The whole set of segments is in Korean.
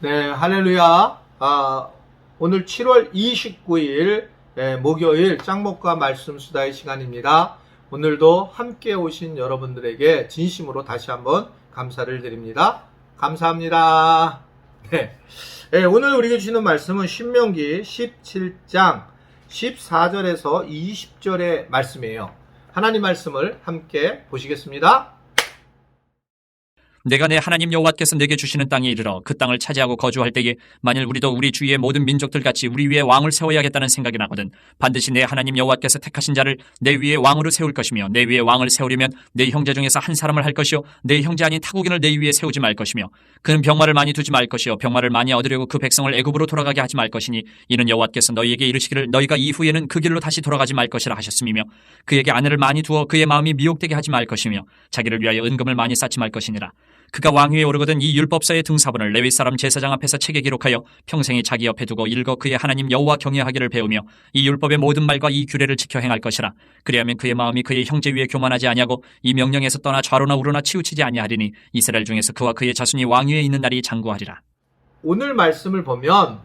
네, 할렐루야. 오늘 7월 29일 목요일 짱목과 말씀 수다의 시간입니다. 오늘도 함께 오신 여러분들에게 진심으로 다시 한번 감사를 드립니다. 감사합니다. 네, 오늘 우리에게 주시는 말씀은 신명기 17장 14절에서 20절의 말씀이에요. 하나님 말씀을 함께 보시겠습니다. 내가 내 하나님 여호와께서 내게 주시는 땅에 이르러 그 땅을 차지하고 거주할 때에 만일 우리도 우리 주위의 모든 민족들 같이 우리 위에 왕을 세워야겠다는 생각이 나거든 반드시 내 하나님 여호와께서 택하신 자를 내 위에 왕으로 세울 것이며 내 위에 왕을 세우려면 내 형제 중에서 한 사람을 할 것이요 내 형제 아닌 타국인을 내 위에 세우지 말 것이며 그는 병마를 많이 두지 말 것이요 병마를 많이 얻으려고 그 백성을 애굽으로 돌아가게 하지 말 것이니 이는 여호와께서 너희에게 이르시기를 너희가 이후에는 그 길로 다시 돌아가지 말 것이라 하셨음이며 그에게 아내를 많이 두어 그의 마음이 미혹되게 하지 말 것이며 자기를 위하여 은금을 많이 쌓지 말 것이니라. 그가 왕위에 오르거든 이 율법서의 등사본을 레위 사람 제사장 앞에서 책에 기록하여 평생이 자기 옆에 두고 읽어 그의 하나님 여호와 경외하기를 배우며 이 율법의 모든 말과 이 규례를 지켜 행할 것이라. 그리하면 그의 마음이 그의 형제 위에 교만하지 아니하고 이 명령에서 떠나 좌로나 우로나 치우치지 아니하리니 이스라엘 중에서 그와 그의 자손이 왕위에 있는 날이 장구하리라. 오늘 말씀을 보면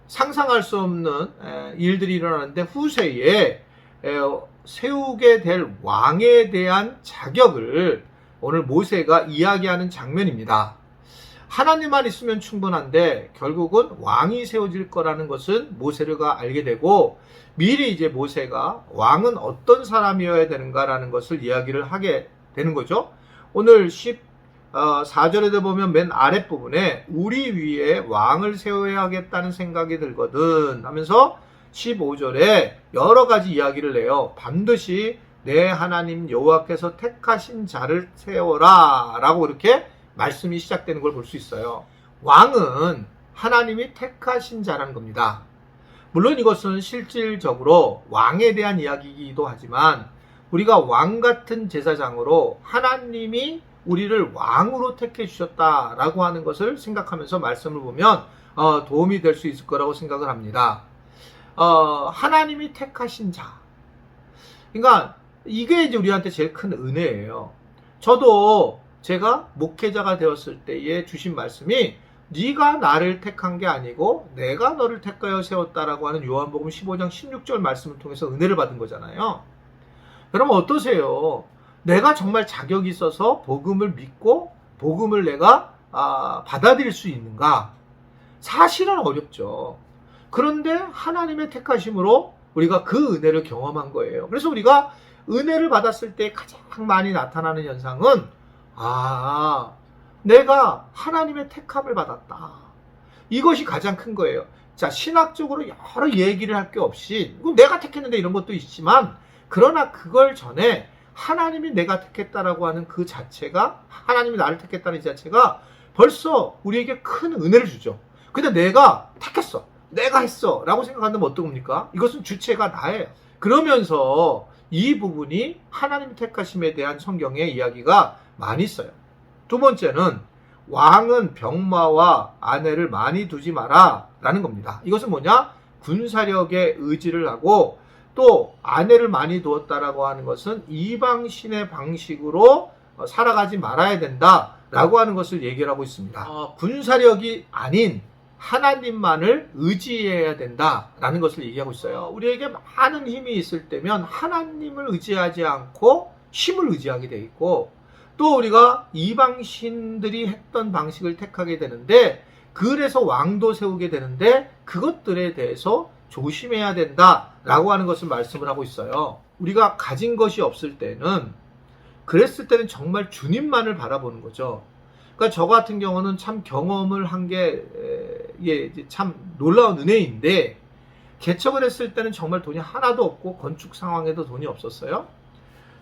상상할 수 없는 일들이 일어나는데 후세에 세우게 될 왕에 대한 자격을 오늘 모세가 이야기하는 장면입니다. 하나님만 있으면 충분한데 결국은 왕이 세워질 거라는 것은 모세가 알게 되고 미리 이제 모세가 왕은 어떤 사람이어야 되는가라는 것을 이야기를 하게 되는 거죠. 오늘 14절에도 보면 맨 아랫부분에 우리 위에 왕을 세워야겠다는 생각이 들거든 하면서 15절에 여러 가지 이야기를 내요. 반드시 내 하나님 여호와께서 택하신 자를 세워라 라고 이렇게 말씀이 시작되는 걸 볼 수 있어요. 왕은 하나님이 택하신 자라는 겁니다. 물론 이것은 실질적으로 왕에 대한 이야기이기도 하지만 우리가 왕 같은 제사장으로 하나님이 우리를 왕으로 택해 주셨다라고 하는 것을 생각하면서 말씀을 보면 도움이 될 수 있을 거라고 생각을 합니다. 하나님이 택하신 자. 그러니까 이게 이제 우리한테 제일 큰 은혜예요. 저도 제가 목회자가 되었을 때에 주신 말씀이 네가 나를 택한 게 아니고 내가 너를 택하여 세웠다라고 하는 요한복음 15장 16절 말씀을 통해서 은혜를 받은 거잖아요. 여러분 어떠세요? 내가 정말 자격이 있어서 복음을 믿고 복음을 내가 받아들일 수 있는가? 사실은 어렵죠. 그런데 하나님의 택하심으로 우리가 그 은혜를 경험한 거예요. 그래서 우리가 은혜를 받았을 때 가장 많이 나타나는 현상은 내가 하나님의 택함을 받았다. 이것이 가장 큰 거예요. 자, 신학적으로 여러 얘기를 할 게 없이 내가 택했는데 이런 것도 있지만 그러나 그걸 전에 하나님이 내가 택했다라고 하는 그 자체가 하나님이 나를 택했다는 이 자체가 벌써 우리에게 큰 은혜를 주죠. 근데 내가 택했어. 내가 했어. 라고 생각한다면 어떤 겁니까? 이것은 주체가 나예요. 그러면서 이 부분이 하나님 택하심에 대한 성경의 이야기가 많이 있어요. 두 번째는 왕은 병마와 아내를 많이 두지 마라 라는 겁니다. 이것은 뭐냐? 군사력에 의지를 하고 또 아내를 많이 두었다라고 하는 것은 이방신의 방식으로 살아가지 말아야 된다라고 하는 것을 얘기를 하고 있습니다. 군사력이 아닌 하나님만을 의지해야 된다라는 것을 얘기하고 있어요. 우리에게 많은 힘이 있을 때면 하나님을 의지하지 않고 힘을 의지하게 돼 있고 또 우리가 이방신들이 했던 방식을 택하게 되는데 그래서 왕도 세우게 되는데 그것들에 대해서 조심해야 된다라고 하는 것을 말씀을 하고 있어요. 우리가 가진 것이 없을 때는 그랬을 때는 정말 주님만을 바라보는 거죠. 그러니까 저 같은 경우는 참 경험을 한 게 참 놀라운 은혜인데 개척을 했을 때는 정말 돈이 하나도 없고 건축 상황에도 돈이 없었어요.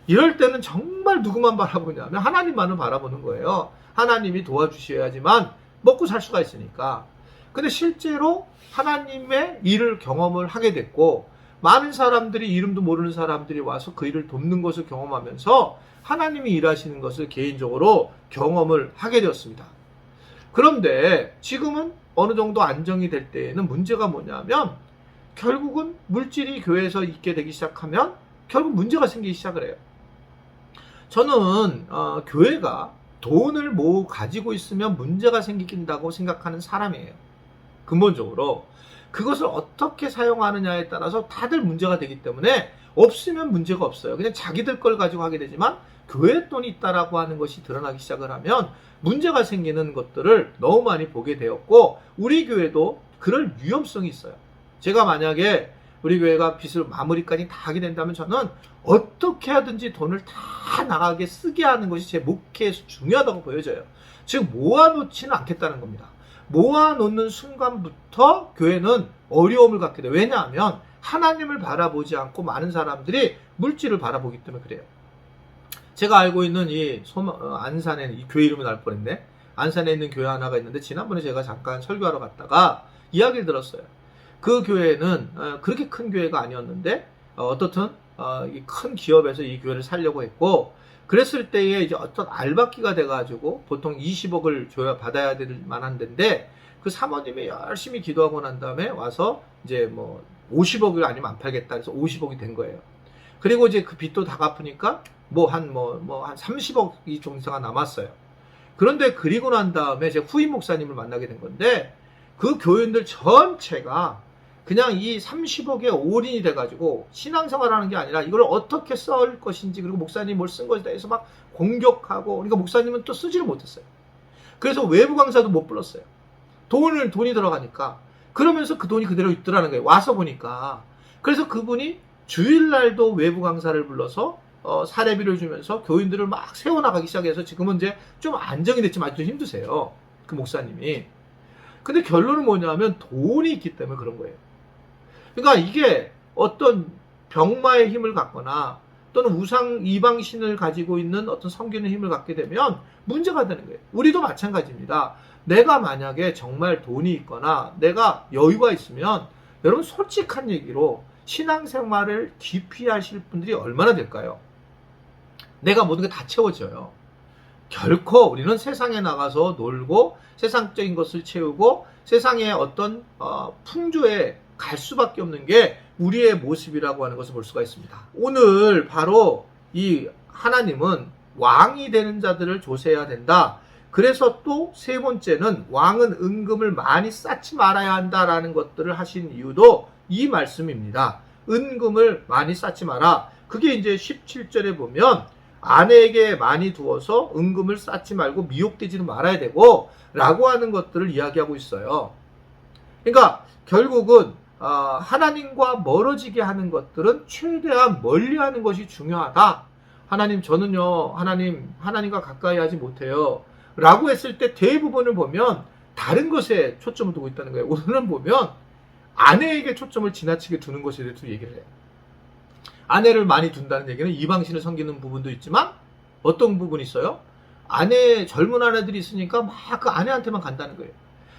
이럴 때는 정말 누구만 바라보냐면 하나님만을 바라보는 거예요. 하나님이 도와주셔야지만 먹고 살 수가 있으니까. 근데 실제로 하나님의 일을 경험을 하게 됐고 많은 사람들이 이름도 모르는 사람들이 와서 그 일을 돕는 것을 경험하면서 하나님이 일하시는 것을 개인적으로 경험을 하게 되었습니다. 그런데 지금은 어느 정도 안정이 될 때에는 문제가 뭐냐면 결국은 물질이 교회에서 있게 되기 시작하면 결국 문제가 생기기 시작을 해요. 저는 교회가 돈을 가지고 있으면 문제가 생긴다고 생각하는 사람이에요. 근본적으로 그것을 어떻게 사용하느냐에 따라서 다들 문제가 되기 때문에 없으면 문제가 없어요. 그냥 자기들 걸 가지고 하게 되지만 교회에 돈이 있다라고 하는 것이 드러나기 시작을 하면 문제가 생기는 것들을 너무 많이 보게 되었고, 우리 교회도 그럴 위험성이 있어요. 제가 만약에 우리 교회가 빚을 마무리까지 다 하게 된다면 저는 어떻게 하든지 돈을 다 나가게 쓰게 하는 것이 제 목회에서 중요하다고 보여져요. 즉 모아놓지는 않겠다는 겁니다. 모아놓는 순간부터 교회는 어려움을 갖게 돼요. 왜냐하면 하나님을 바라보지 않고 많은 사람들이 물질을 바라보기 때문에 그래요. 제가 알고 있는 안산에, 이 교회 이름이 날 뻔했네. 안산에 있는 교회 하나가 있는데, 지난번에 제가 잠깐 설교하러 갔다가 이야기를 들었어요. 그 교회는 그렇게 큰 교회가 아니었는데 어떻든 큰 기업에서 이 교회를 살려고 했고, 그랬을 때에 이제 어떤 알박기가 돼가지고 보통 20억을 받아야 될 만한 데인데, 그 사모님이 열심히 기도하고 난 다음에 와서 이제 50억을 아니면 안 팔겠다 해서 50억이 된 거예요. 그리고 이제 그 빚도 다 갚으니까 한 30억이 정도가 남았어요. 그런데 그리고 난 다음에 제가 후임 목사님을 만나게 된 건데, 그 교인들 전체가 그냥 이 30억에 올인이 돼가지고 신앙생활하는 게 아니라 이걸 어떻게 쓸 것인지, 그리고 목사님이 뭘 쓴 것에 대해서 막 공격하고, 그러니까 목사님은 또 쓰지를 못했어요. 그래서 외부 강사도 못 불렀어요. 돈이 들어가니까. 그러면서 그 돈이 그대로 있더라는 거예요. 와서 보니까. 그래서 그분이 주일날도 외부 강사를 불러서 사례비를 주면서 교인들을 막 세워나가기 시작해서 지금은 이제 좀 안정이 됐지만 아직도 힘드세요. 그 목사님이. 근데 결론은 뭐냐면 돈이 있기 때문에 그런 거예요. 그러니까 이게 어떤 병마의 힘을 갖거나 또는 이방신을 가지고 있는 어떤 섬기는 힘을 갖게 되면 문제가 되는 거예요. 우리도 마찬가지입니다. 내가 만약에 정말 돈이 있거나 내가 여유가 있으면, 여러분 솔직한 얘기로 신앙생활을 깊이 하실 분들이 얼마나 될까요? 내가 모든 게 다 채워져요. 결코 우리는 세상에 나가서 놀고 세상적인 것을 채우고 세상의 어떤 풍조에 갈 수밖에 없는 게 우리의 모습이라고 하는 것을 볼 수가 있습니다. 오늘 바로 이 하나님은 왕이 되는 자들을 조세해야 된다. 그래서 또 세 번째는 왕은 은금을 많이 쌓지 말아야 한다라는 것들을 하신 이유도 이 말씀입니다. 은금을 많이 쌓지 마라. 그게 이제 17절에 보면 아내에게 많이 두어서 은금을 쌓지 말고 미혹되지는 말아야 되고 라고 하는 것들을 이야기하고 있어요. 그러니까 결국은 하나님과 멀어지게 하는 것들은 최대한 멀리하는 것이 중요하다. 하나님, 저는요 하나님과 가까이 하지 못해요 라고 했을 때 대부분을 보면 다른 것에 초점을 두고 있다는 거예요. 오늘은 보면 아내에게 초점을 지나치게 두는 것에 대해서 얘기를 해요. 아내를 많이 둔다는 얘기는 이방신을 섬기는 부분도 있지만 어떤 부분이 있어요? 젊은 아내들이 있으니까 막 그 아내한테만 간다는 거예요.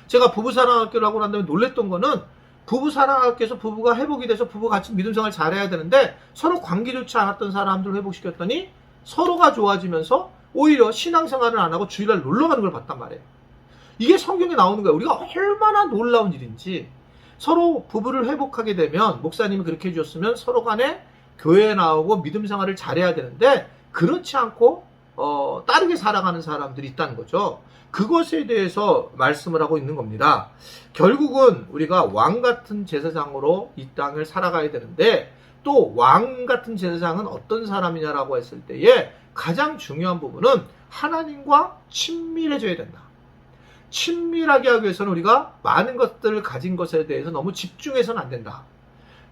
제가 부부사랑학교를 하고 난 다음에 놀랬던 거는, 부부사랑학교에서 부부가 회복이 돼서 부부가 같이 믿음생활 잘해야 되는데 서로 관계 좋지 않았던 사람들을 회복시켰더니 서로가 좋아지면서 오히려 신앙생활을 안 하고 주일날 놀러가는 걸 봤단 말이에요. 이게 성경에 나오는 거예요. 우리가 얼마나 놀라운 일인지. 서로 부부를 회복하게 되면, 목사님이 그렇게 해주셨으면 서로 간에 교회에 나오고 믿음생활을 잘해야 되는데 그렇지 않고 다르게 살아가는 사람들이 있다는 거죠. 그것에 대해서 말씀을 하고 있는 겁니다. 결국은 우리가 왕 같은 제사장으로 이 땅을 살아가야 되는데, 또 왕 같은 제사장은 어떤 사람이냐라고 했을 때에 가장 중요한 부분은 하나님과 친밀해져야 된다. 친밀하게 하기 위해서는 우리가 많은 것들을 가진 것에 대해서 너무 집중해서는 안 된다.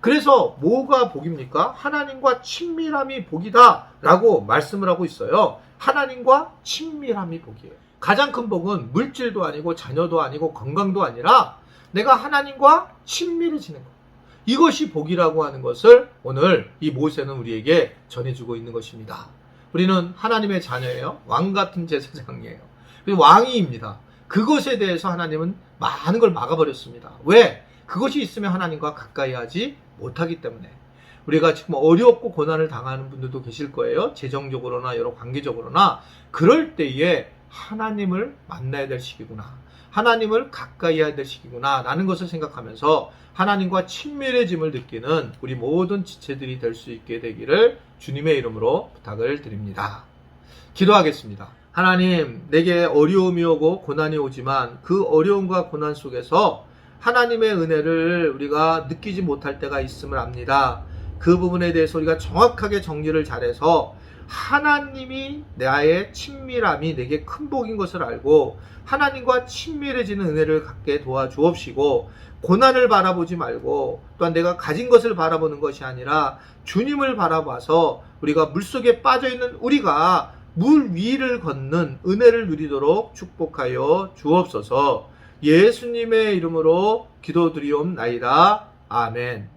그래서 뭐가 복입니까? 하나님과 친밀함이 복이다 라고 말씀을 하고 있어요. 하나님과 친밀함이 복이에요. 가장 큰 복은 물질도 아니고 자녀도 아니고 건강도 아니라 내가 하나님과 친밀해지는 것. 이것이 복이라고 하는 것을 오늘 이 모세는 우리에게 전해주고 있는 것입니다. 우리는 하나님의 자녀예요. 왕 같은 제사장이에요. 왕이입니다. 그것에 대해서 하나님은 많은 걸 막아버렸습니다. 왜? 그것이 있으면 하나님과 가까이 하지 못하기 때문에. 우리가 지금 어렵고 고난을 당하는 분들도 계실 거예요. 재정적으로나 여러 관계적으로나. 그럴 때에 하나님을 만나야 될 시기구나, 하나님을 가까이 해야 될 시기구나 라는 것을 생각하면서 하나님과 친밀해짐을 느끼는 우리 모든 지체들이 될 수 있게 되기를 주님의 이름으로 부탁을 드립니다. 기도하겠습니다. 하나님, 내게 어려움이 오고 고난이 오지만 그 어려움과 고난 속에서 하나님의 은혜를 우리가 느끼지 못할 때가 있음을 압니다. 그 부분에 대해서 우리가 정확하게 정리를 잘해서 하나님이 나의 친밀함이 내게 큰 복인 것을 알고 하나님과 친밀해지는 은혜를 갖게 도와주옵시고, 고난을 바라보지 말고 또한 내가 가진 것을 바라보는 것이 아니라 주님을 바라봐서 우리가 물속에 빠져있는 우리가 물 위를 걷는 은혜를 누리도록 축복하여 주옵소서. 예수님의 이름으로 기도드리옵나이다. 아멘.